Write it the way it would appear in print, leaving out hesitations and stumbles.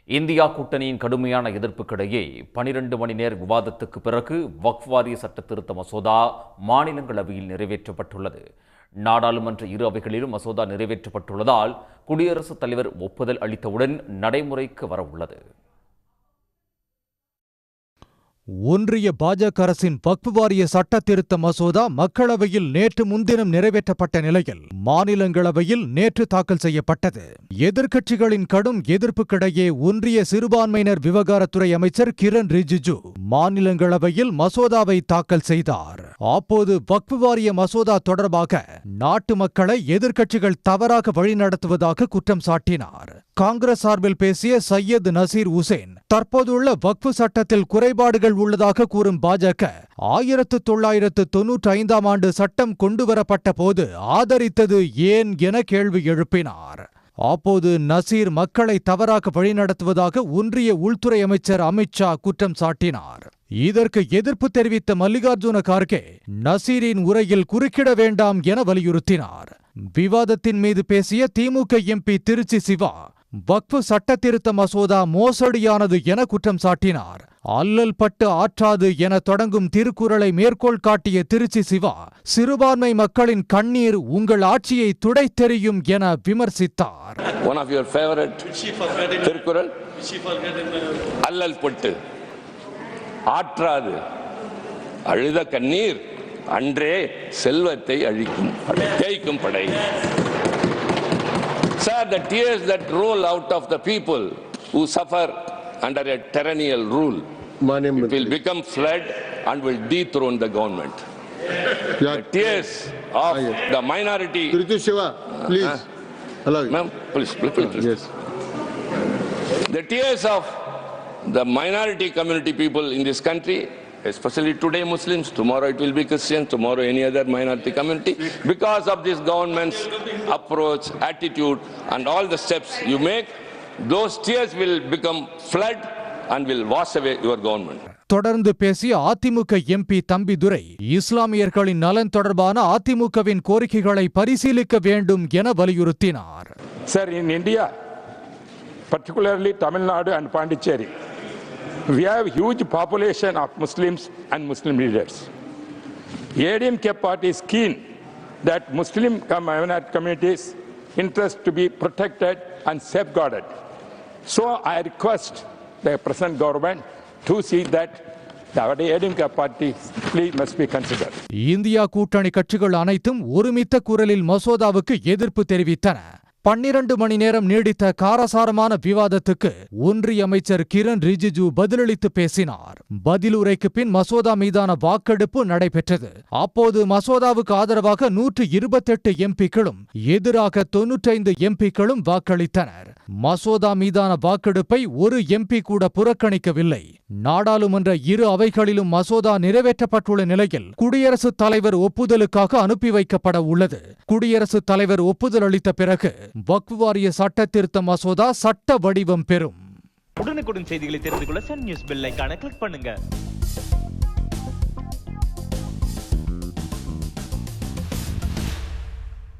India கூட்டணியின் கடுமையான எதிர்ப்புக்கிடையே 12 மணி நேர விவாதத்துக்கு பிறகு வக்ஃப் வாரிய சட்ட திருத்த மசோதா மாநிலங்களவையில் நிறைவேற்றப்பட்டுள்ளது. நாடாளுமன்ற இரு அவைகளிலும் மசோதா நிறைவேற்றப்பட்டுள்ளதால் குடியரசுத் தலைவர் ஒப்புதல் அளித்தவுடன் நடைமுறைக்கு வரவுள்ளது. ஒன்றிய பாஜக அரசின் வக்ஃப் வாரிய சட்ட திருத்த மசோதா மக்களவையில் நேற்று முன்தினம் நிறைவேற்றப்பட்ட நிலையில் மாநிலங்களவையில் நேற்று தாக்கல் செய்யப்பட்டது. எதிர்க்கட்சிகளின் கடும் எதிர்ப்புக்கிடையே ஒன்றிய சிறுபான்மையினர் விவகாரத்துறை அமைச்சர் கிரண் ரிஜிஜு மாநிலங்களவையில் மசோதாவை தாக்கல் செய்தார். அப்போது வக்ஃப் வாரிய மசோதா தொடர்பாக நாட்டு மக்களை எதிர்க்கட்சிகள் தவறாக வழிநடத்துவதாக குற்றம் சாட்டினார். காங்கிரஸ் சார்பில் பேசிய சையத் நசீர் உசேன், தற்போதுள்ள வக்ஃப் சட்டத்தில் குறைபாடுகள் உள்ளதாக கூறும் பாஜக 1995ஆம் ஆண்டு சட்டம் கொண்டுவரப்பட்ட போது ஆதரித்தது ஏன் என கேள்வி எழுப்பினார். அப்போது நசீர் மக்களை தவறாக வழிநடத்துவதாக ஒன்றிய உள்துறை அமைச்சர் அமித்ஷா குற்றம் சாட்டினார். இதற்கு எதிர்ப்பு தெரிவித்த மல்லிகார்ஜுன கார்கே நசீரின் உரையில் குறுக்கிட வேண்டாம் என வலியுறுத்தினார். விவாதத்தின் மீது பேசிய திமுக எம்பி திருச்சி சிவா வக்ஃப் சட்ட திருத்த மசோதா மோசடியானது என குற்றம் சாட்டினார். அல்லல் பட்டு ஆற்றாது என தொடங்கும் திருக்குறளை மேற்கோள் காட்டிய திருச்சி சிவா, சிறுபான்மை மக்களின் கண்ணீர் உங்கள் ஆட்சியை துடைத்தெறியும் என விமர்சித்தார். One of your favorite Thirukkural, அல்லல் பட்டு ஆற்றாது அழுத கண்ணீர் அன்றே செல்வத்தை அழிக்கும் தேய்க்கும் படை. Sir, the tears that roll out of the people who suffer under a tyrannical rule, it will become flood and will dethrone the government. The tears of the minority. Shiva, please. Hello. Ma'am, please. Yes. The tears of the minority community people in this country, especially today Muslims, tomorrow it will be Christians, tomorrow any other minority community, because of this government's approach, attitude and all the steps you make, those tears will become flood and will wash away your government. தொடர்ந்து பேசிய AIADMK MP Thambidurai, இஸ்லாமியர்களின் நலன் தொடர்பான அதிமுகவின் கோரிக்கைகளை பரிசீலிக்க வேண்டும் என வலியுறுத்தினார். Sir, in India, particularly Tamil Nadu and Pondicherry, we have huge population of Muslims and Muslim leaders. ADMK party is keen that Muslim minority communities' interest to be protected and safeguarded. So I request the present government to see that the ADMK party plea must be considered. India கூட்டணி கட்சிகள் அனைத்தும் ஒருமித்த குரலில் மசோதாவுக்கு எதிர்ப்பு தெரிவித்தன. 12 மணி நேரம் நீடித்த காரசாரமான விவாதத்துக்கு ஒன்றிய அமைச்சர் கிரண் ரிஜிஜு பதிலளித்து பேசினார். பதிலுரைக்கு பின் மசோதா மீதான வாக்கெடுப்பு நடைபெற்றது. அப்போது மசோதாவுக்கு ஆதரவாக 128 எம்பிக்களும் எதிராக 95 எம்பிக்களும் வாக்களித்தனர். மசோதா மீதான வாக்கெடுப்பை ஒரு எம்பி கூட புறக்கணிக்கவில்லை. நாடாளுமன்ற இரு அவைகளிலும் மசோதா நிறைவேற்றப்பட்டுள்ள நிலையில் குடியரசுத் தலைவர் ஒப்புதலுக்காக அனுப்பி வைக்கப்பட உள்ளது. குடியரசுத் தலைவர் ஒப்புதல் அளித்த பிறகு வக்ஃப் வாரிய சட்ட திருத்த மசோதா சட்ட வடிவம் பெறும். உடனுக்குடன் செய்திகளை தெரிந்து கொள்ள சன் நியூஸ் பெல் ஐகானை கிளிக் பண்ணுங்க.